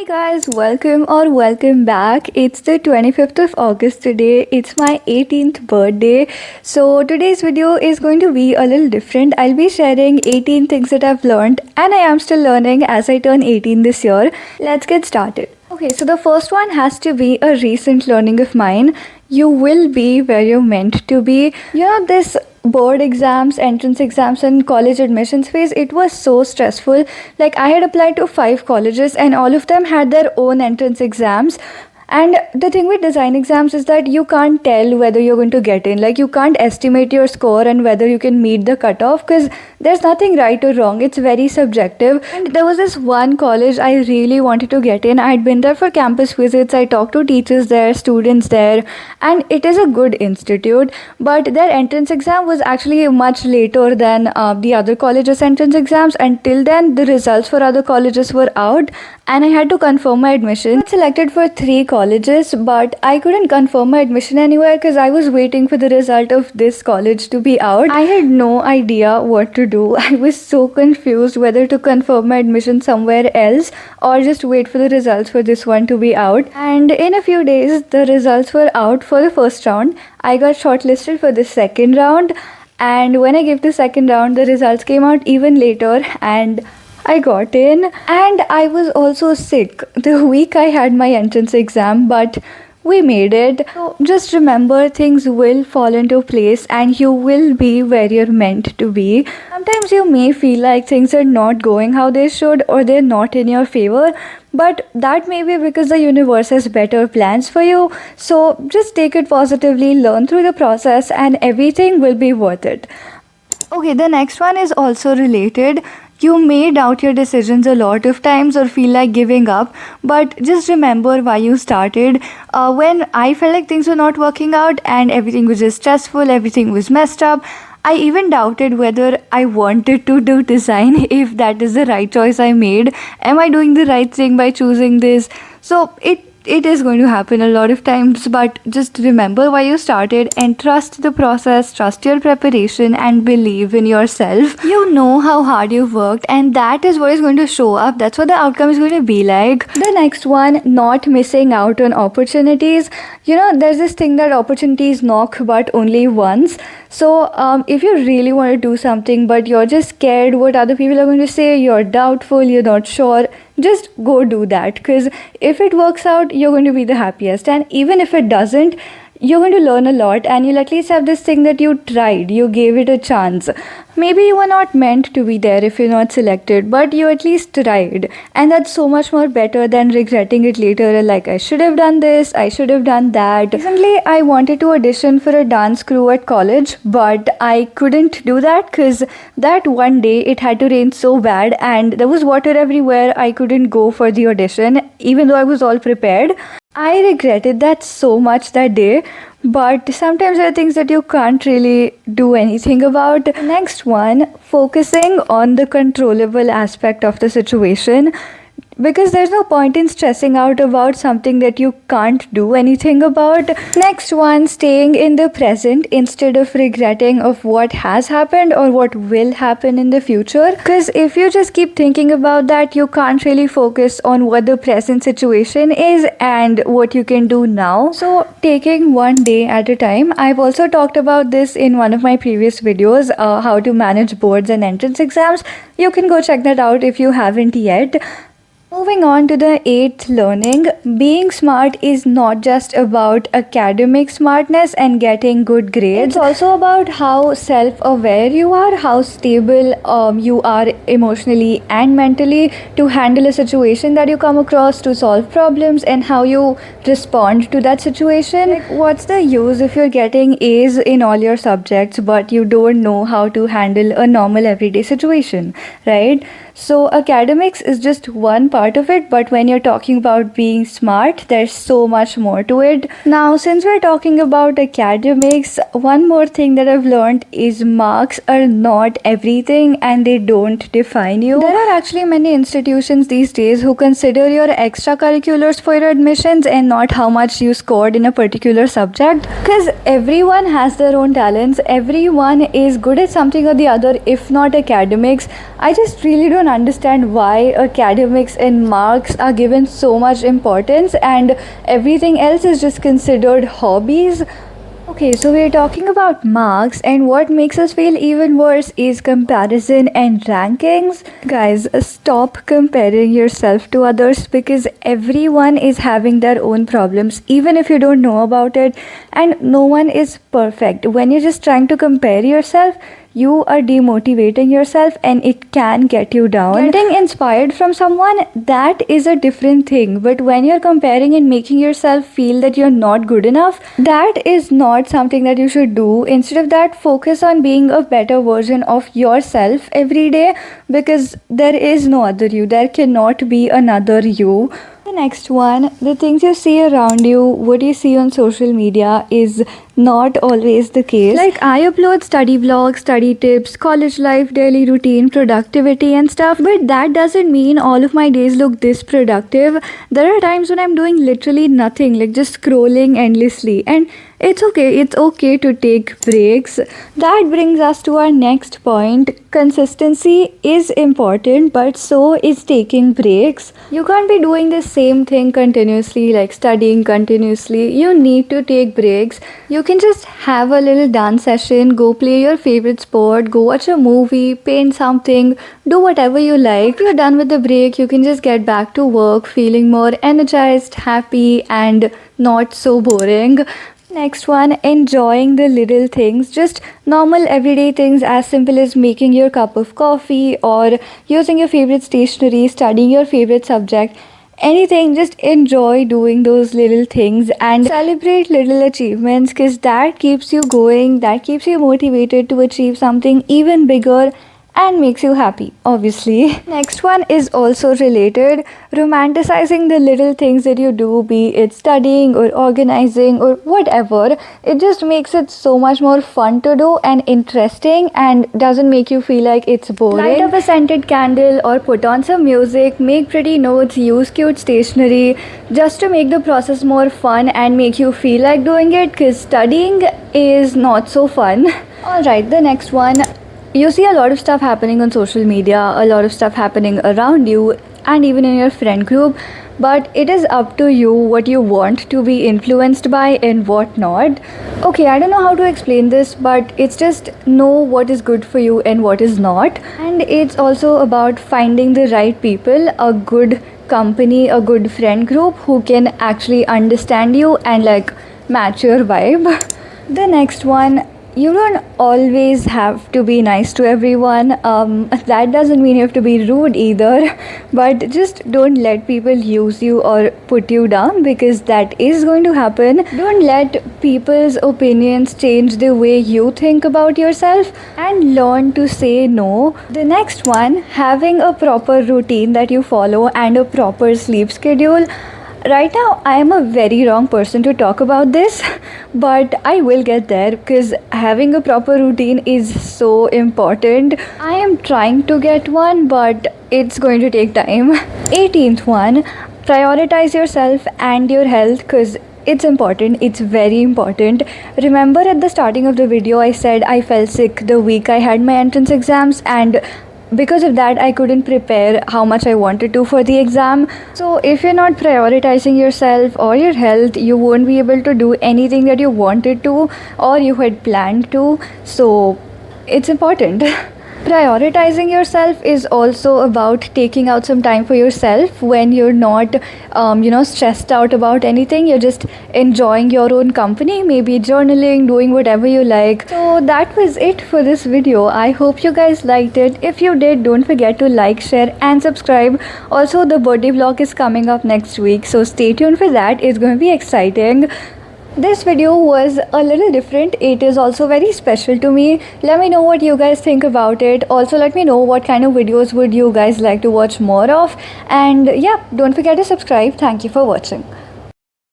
Hey guys, welcome back. It's the 25th of August today. It's my 18th birthday. So today's video is going to be a little different. I'll be sharing 18 things that I've learned and I am still learning as I turn 18 this year. Let's get started. Okay, so the first one has to be a recent learning of mine. You will be where you're meant to be. This board exams, entrance exams, and college admissions phase, it was so stressful. Like, I had applied to 5 colleges, and all of them had their own entrance exams. And the thing with design exams is that you can't tell whether you're going to get in. Like, you can't estimate your score and whether you can meet the cutoff because there's nothing right or wrong. It's very subjective. And there was this one college I really wanted to get in. I'd been there for campus visits. I talked to teachers there, students there, and it is a good institute. But their entrance exam was actually much later than the other colleges' entrance exams. Until then, the results for other colleges were out, and I had to confirm my admission. I got selected for 3 colleges, but I couldn't confirm my admission anywhere because I was waiting for the result of this college to be out. I had no idea what to do. I was so confused whether to confirm my admission somewhere else or just wait for the results for this one to be out. And in a few days, the results were out for the first round. I got shortlisted for the second round, and when I gave the second round, the results came out even later, and I got in. And I was also sick the week I had my entrance exam, but we made it. So just remember, things will fall into place and you will be where you're meant to be. Sometimes you may feel like things are not going how they should or they're not in your favor, but that may be because the universe has better plans for you. So just take it positively, learn through the process, and everything will be worth it. Okay, the next one is also related. You may doubt your decisions a lot of times or feel like giving up, but just remember why you started. When I felt like things were not working out and everything was just stressful, everything was messed up, I even doubted whether I wanted to do design, if that is the right choice I made. Am I doing the right thing by choosing this? So it is going to happen a lot of times, but just remember why you started and trust the process, trust your preparation, and believe in yourself. You know how hard you've worked, and that is what is going to show up. That's what the outcome is going to be like. The next one, not missing out on opportunities. There's this thing that opportunities knock, but only once. So if you really want to do something, but you're just scared what other people are going to say, you're doubtful, you're not sure, just go do that, because if it works out, you're going to be the happiest. And even if it doesn't, you're going to learn a lot, and you'll at least have this thing that you tried, you gave it a chance. Maybe you were not meant to be there if you're not selected, but you at least tried, and that's so much more better than regretting it later, like, I should have done this, I should have done that. Recently, I wanted to audition for a dance crew at college, but I couldn't do that because that one day it had to rain so bad and there was water everywhere. I couldn't go for the audition even though I was all prepared. I regretted that so much that day, but sometimes there are things that you can't really do anything about. Next one, focusing on the controllable aspect of the situation, because there's no point in stressing out about something that you can't do anything about. Next one, staying in the present instead of regretting of what has happened or what will happen in the future, because if you just keep thinking about that, you can't really focus on what the present situation is and what you can do now. So taking one day at a time. I've also talked about this in one of my previous videos, how to manage boards and entrance exams. You can go check that out if you haven't yet. Moving on to the 8th learning, being smart is not just about academic smartness and getting good grades. It's also about how self-aware you are, how stable you are emotionally and mentally to handle a situation that you come across, to solve problems, and how you respond to that situation. Like, what's the use if you're getting A's in all your subjects but you don't know how to handle a normal everyday situation, right? So academics is just one part of it, but when you're talking about being smart, there's so much more to it. Now, since we're talking about academics, one more thing that I've learned is marks are not everything and they don't define you. There are actually many institutions these days who consider your extracurriculars for your admissions and not how much you scored in a particular subject, because everyone has their own talents. Everyone is good at something or the other, if not academics. I just really don't don't understand why academics and marks are given so much importance and everything else is just considered hobbies. Okay, so we're talking about marks, and what makes us feel even worse is comparison and rankings. Guys, stop comparing yourself to others because everyone is having their own problems, even if you don't know about it, and no one is perfect. When you're just trying to compare yourself, you are demotivating yourself and it can get you down. Getting inspired from someone, that is a different thing. But when you're comparing and making yourself feel that you're not good enough, that is not something that you should do. Instead of that, focus on being a better version of yourself every day because there is no other you. There cannot be another you. The next one, the things you see around you, what you see on social media is not always the case. Like, I upload study vlogs, study tips, college life, daily routine, productivity and stuff, but that doesn't mean all of my days look this productive. There are times when I'm doing literally nothing, like just scrolling endlessly, and it's okay to take breaks. That brings us to our next point. Consistency is important, but so is taking breaks. You can't be doing the same thing continuously, like studying continuously. You need to take breaks. You can just have a little dance session, go play your favorite sport, go watch a movie, paint something, do whatever you like. If you're done with the break, you can just get back to work feeling more energized, happy, and not so boring. Next one, enjoying the little things, just normal everyday things as simple as making your cup of coffee or using your favorite stationery, studying your favorite subject. Anything, just enjoy doing those little things and celebrate little achievements because that keeps you going, that keeps you motivated to achieve something even bigger and makes you happy, obviously. Next one is also related, romanticizing the little things that you do, be it studying or organizing or whatever. It just makes it so much more fun to do and interesting and doesn't make you feel like it's boring. Light up a scented candle or put on some music, make pretty notes, use cute stationery just to make the process more fun and make you feel like doing it because studying is not so fun. Alright, the next one. You see a lot of stuff happening on social media, a lot of stuff happening around you and even in your friend group, but it is up to you what you want to be influenced by and what not. Okay, I don't know how to explain this, but it's just know what is good for you and what is not. And it's also about finding the right people, a good company, a good friend group who can actually understand you and like match your vibe. The next one, you don't always have to be nice to everyone. That doesn't mean you have to be rude either, but just don't let people use you or put you down because that is going to happen. Don't let people's opinions change the way you think about yourself and learn to say no. The next one, having a proper routine that you follow and a proper sleep schedule. Right now, I am a very wrong person to talk about this, but I will get there because having a proper routine is so important. I am trying to get one, but it's going to take time. 18th one, prioritize yourself and your health because it's important. It's very important. Remember at the starting of the video, I said I fell sick the week I had my entrance exams and because of that I couldn't prepare how much I wanted to for the exam. So if you're not prioritizing yourself or your health, you won't be able to do anything that you wanted to or you had planned to. So it's important. Prioritizing yourself is also about taking out some time for yourself when you're not stressed out about anything. You're just enjoying your own company, maybe journaling, doing whatever you like. So that was it for this video. I hope you guys liked it. If you did, don't forget to like, share and subscribe. Also, the birthday vlog is coming up next week, so stay tuned for that. It's going to be exciting. This video was a little different. It is also very special to me. Let me know what you guys think about it. Also, let me know what kind of videos would you guys like to watch more of. And yeah, don't forget to subscribe. Thank you for watching.